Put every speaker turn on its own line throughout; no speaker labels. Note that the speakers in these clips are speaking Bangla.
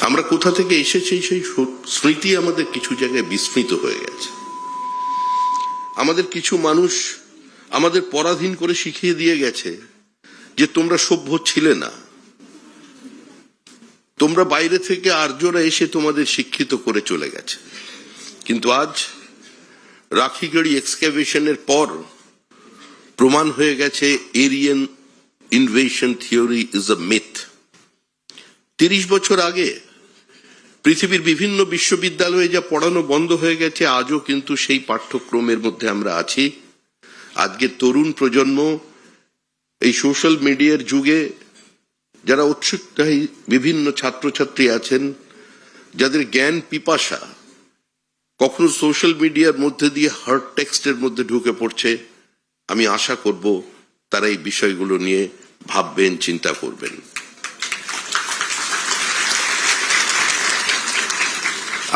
আমরা কোথা থেকে এসেছি সেই স্মৃতি আমাদের কিছু জায়গায় বিস্মৃত হয়ে গেছে। আমাদের কিছু মানুষ আমাদের পরাধীন করে শিখিয়ে দিয়ে গেছে যে তোমরা সভ্য ছিলে না, তোমরা বাইরে থেকে আর্যরা এসে তোমাদের শিক্ষিত করে চলে গেছে। কিন্তু আজ রাখিগড়ি এক্সক্যাভেশনের পর প্রমাণ হয়ে গেছে Aryan invasion theory is a myth. 30 বছর আগে পৃথিবীর বিভিন্ন বিশ্ববিদ্যালয়ে যা পড়ানো বন্ধ হয়ে গেছে, আজও কিন্তু সেই পাঠ্যক্রমের মধ্যে আমরা আছি। আজকে তরুণ প্রজন্ম এই সোশ্যাল মিডিয়ার যুগে যারা উৎসুকতাহী বিভিন্ন ছাত্রছাত্রী আছেন, যাদের জ্ঞান পিপাসা কখনো সোশ্যাল মিডিয়ার মধ্যে দিয়ে হার্ড টেক্সটের মধ্যে ঢুকে পড়ছে, আমি আশা করব তারা এই বিষয়গুলো নিয়ে ভাববেন, চিন্তা করবেন।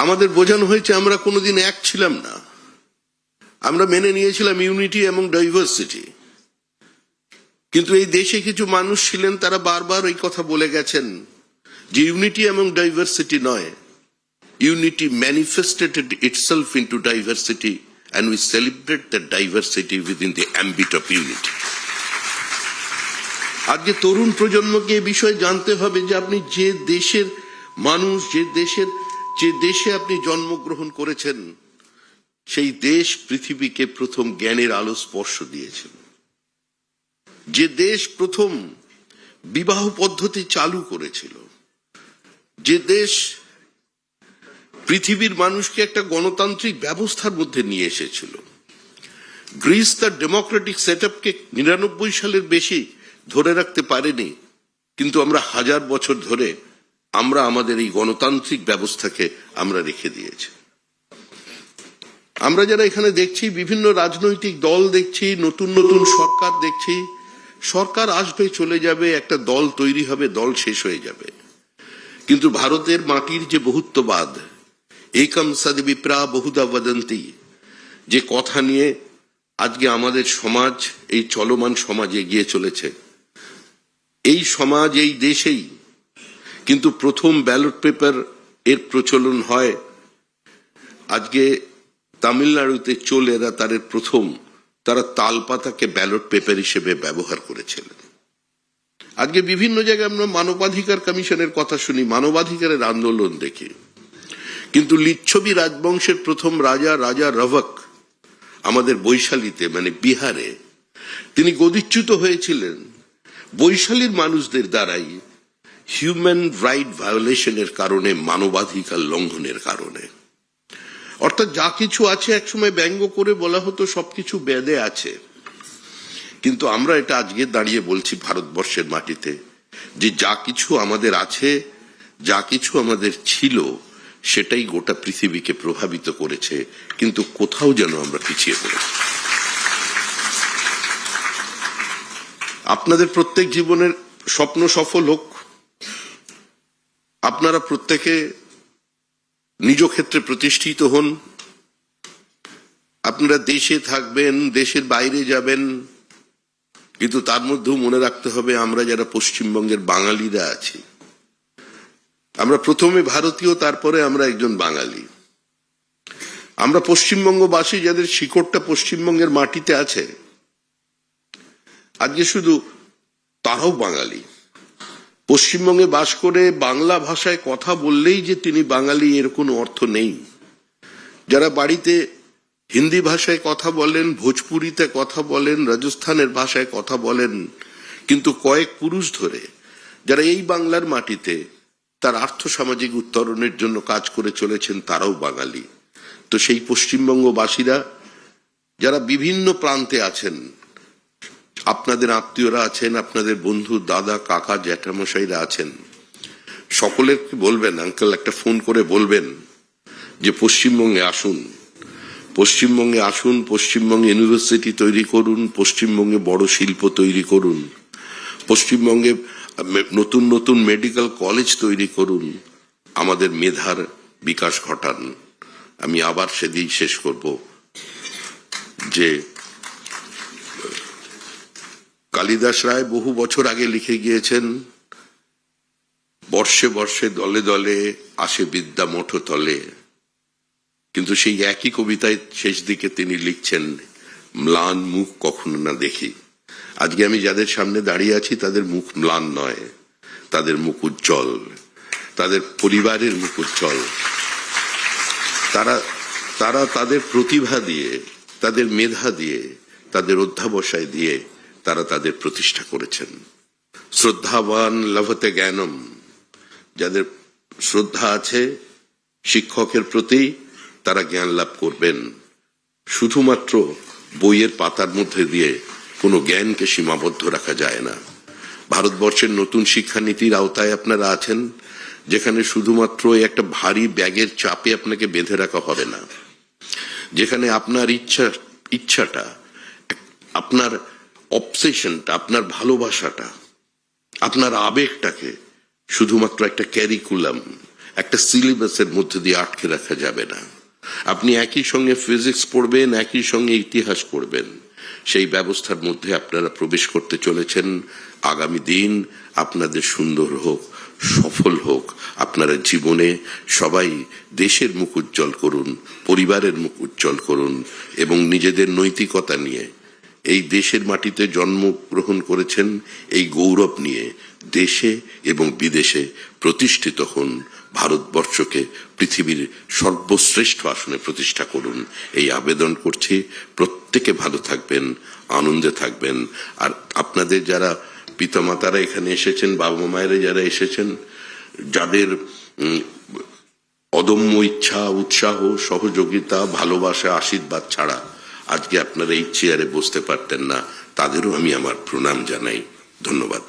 আমাদের বোঝানো হয়েছে আমরা কোনোদিন এক ছিলাম না, আমরা মেনে নিয়েছিলাম ইউনিটি এবং ডাইভার্সিটি। কিন্তু এই দেশে কিছু মানুষ ছিলেন, তারা বারবার এই কথা বলে গেছেন যে ইউনিটি এবং ডাইভার্সিটি নয়, unity manifested itself into diversity and we celebrate that diversity within the ambit of unity. আজকে তরুণ প্রজন্মকে এই বিষয়ে জানতে হবে যে আপনি যে দেশের মানুষ, যে দেশে আপনি জন্মগ্রহণ করেছেন, সেই দেশ পৃথিবীকে প্রথম জ্ঞানের আলো স্পর্শ দিয়েছেন। যে দেশ প্রথম বিবাহ পদ্ধতি চালু করেছিল, যে দেশ পৃথিবীর মানুষকে একটা গণতান্ত্রিক ব্যবস্থার মধ্যে নিয়ে এসেছিল। গ্রিস তার ডেমোক্রেটিক সেটআপকে 99 সালের বেশি ধরে রাখতে পারেনি, কিন্তু আমরা 1000 বছর ধরে আমরা আমাদের এই গণতান্ত্রিক ব্যবস্থাকে আমরা রেখে দিয়েছি। আমরা যারা এখানে দেখছি, বিভিন্ন রাজনৈতিক দল দেখছি, নতুন নতুন সরকার দেখছি, সরকার আসবে চলে যাবে, একটা দল তৈরি হবে, দল শেষ হয়ে যাবে। কিন্তু ভারতের মাটির যে বহুত্ববাদ, একম সদ্বিপ্রা বহুধা বদন্তি, যে কথা নিয়ে আজকে আমাদের সমাজ, এই চলমান সমাজ এগিয়ে চলেছে, এই সমাজ এই দেশেই কিন্তু প্রথম ব্যালট পেপার এর প্রচলন হয়। আজকে তামিলনাড়ুতে চোলেরা তারা তালপাতাকে ব্যালট পেপার হিসেবে ব্যবহার করেছিলেন। আজকে বিভিন্ন জায়গায় আমরা মানবাধিকার কমিশনের কথা শুনি, মানবাধিকারের আন্দোলন দেখি, কিন্তু লিচ্ছবি রাজবংশের প্রথম রাজা রভক আমাদের বৈশালীতে মানে বিহারে তিনি গদিচ্যুত হয়েছিলেন বৈশালীর মানুষদের দ্বারাই, হিউম্যান রাইট ভায়োলেশনের কারণে, মানবাধিকার লঙ্ঘনের কারণে। অর্থাৎ যা কিছু আছে একসময় ব্যঙ্গ করে বলা হতো সবকিছু বেদে আছে, কিন্তু আমরা এটা আজকে দাঁড়িয়ে বলছি ভারতবর্ষের মাটিতে যে যা কিছু আমাদের আছে, যা কিছু আমাদের ছিল, সেটাই গোটা পৃথিবীকে প্রভাবিত করেছে, কিন্তু কোথাও যেন আমরা পিছিয়ে পড়েছি। আপনাদের প্রত্যেক জীবনের স্বপ্ন সফল হোক, আপনারা প্রত্যেকে নিজ ক্ষেত্রে প্রতিষ্ঠিত হন, আপনারা দেশে থাকবেন, দেশের বাইরে যাবেন, কিন্তু তার মধ্যেও মনে রাখতে হবে আমরা যারা পশ্চিমবঙ্গের বাঙালিরা আছি, আমরা প্রথমে ভারতীয়, তারপরে আমরা একজন বাঙালি। আমরা পশ্চিমবঙ্গবাসী যাদের শিকড়টা পশ্চিমবঙ্গের মাটিতে আছে, আজকে শুধু তারাও বাঙালি। পশ্চিমবঙ্গে বাস করে বাংলা ভাষায় কথা বললেই যে তিনি বাঙালি এর কোনো অর্থ নেই। যারা বাড়িতে হিন্দি ভাষায় কথা বলেন, ভোজপুরিতে কথা বলেন, রাজস্থানের ভাষায় কথা বলেন, কিন্তু কয়েক পুরুষ ধরে যারা এই বাংলার মাটিতে তার আর্থসামাজিক উত্তরণের জন্য কাজ করে চলেছেন, তারাও বাঙালি। তো সেই পশ্চিমবঙ্গবাসীরা যারা বিভিন্ন প্রান্তে আছেন, আপনাদের আত্মীয়রা আছেন, আপনাদের বন্ধু, দাদা, কাকা, জ্যাঠামশাইরা আছেন, সকলেরকে বলবেন, আঙ্কেল একটা ফোন করে বলবেন যে পশ্চিমবঙ্গে আসুন, পশ্চিমবঙ্গে আসুন, পশ্চিমবঙ্গে ইউনিভার্সিটি তৈরি করুন, পশ্চিমবঙ্গে বড় শিল্প তৈরি করুন, পশ্চিমবঙ্গে নতুন নতুন মেডিকেল কলেজ তৈরি করুন, আমাদের মেধার বিকাশ ঘটান। আমি আবার সেদিন শেষ করব যে কালিদাস রায় বহু বছর আগে লিখে গিয়েছেন, বর্ষে বর্ষে দলে দলে আসে বিদ্যা মঠ তলে, কিন্তু সেই একই কবিতায় শেষ দিকে তিনি লিখছেন, ম্লান মুখ কখনো না দেখি। আজকে আমি যাদের সামনে দাঁড়িয়ে আছি তাদের মুখ ম্লান নয়, তাদের মুখ উজ্জ্বল, তাদের পরিবারের মুখ উজ্জ্বল। তারা তাদের প্রতিভা দিয়ে, তাদের মেধা দিয়ে, তাদের অধ্যাবসায় দিয়ে তারা তাদের প্রতিষ্ঠা করেছেন। শ্রদ্ধাবান লভতে জ্ঞানম, যাদের শ্রদ্ধা আছে শিক্ষকের প্রতি তারা জ্ঞান লাভ করবেন। শুধুমাত্র বইয়ের পাতার মধ্যে দিয়ে কোনো জ্ঞানকে সীমাবদ্ধ রাখা যায় না। ভারতবর্ষের নতুন শিক্ষানীতির আওতায় আপনারা আছেন, যেখানে শুধুমাত্র একটা ভারী ব্যাগের চাপে আপনাকে বেঁধে রাখা হবে না, যেখানে আপনার ইচ্ছাটা, আপনার অবসেশনটা, আপনার ভালোবাসাটা, আপনার আবেগটাকে শুধুমাত্র একটা ক্যারিকুলাম, একটা সিলেবাসের মধ্যে দিয়ে আটকে রাখা যাবে না। আপনি একই সঙ্গে ফিজিক্স পড়বেন, একই সঙ্গে ইতিহাস পড়বেন, সেই ব্যবস্থার মধ্যে আপনারা প্রবেশ করতে চলেছেন। আগামী দিন আপনাদের সুন্দর হোক, সফল হোক। আপনারা জীবনে সবাই দেশের মুখ উজ্জ্বল করুন, পরিবারের মুখ উজ্জ্বল করুন এবং নিজেদের নৈতিকতা নিয়ে এই দেশের মাটিতে জন্মগ্রহণ করেছেন, এই গৌরব নিয়ে দেশে এবং বিদেশে প্রতিষ্ঠিত হন। ভারতবর্ষকে পৃথিবীর সর্বশ্রেষ্ঠ আসনে প্রতিষ্ঠা করুন, এই আবেদন করছি। প্রত্যেকে ভালো থাকবেন, আনন্দে থাকবেন। আর আপনাদের যারা পিতামাতারা এখানে এসেছেন, বাবা মায়েরা যারা এসেছেন, যাদের অদম্য ইচ্ছা, উৎসাহ, সহযোগিতা, ভালোবাসা, আশীর্বাদ ছাড়া আজকে আপনারা এই চেয়ারে বসতে পারতেন না, তাদেরও আমি আমার প্রণাম জানাই। ধন্যবাদ।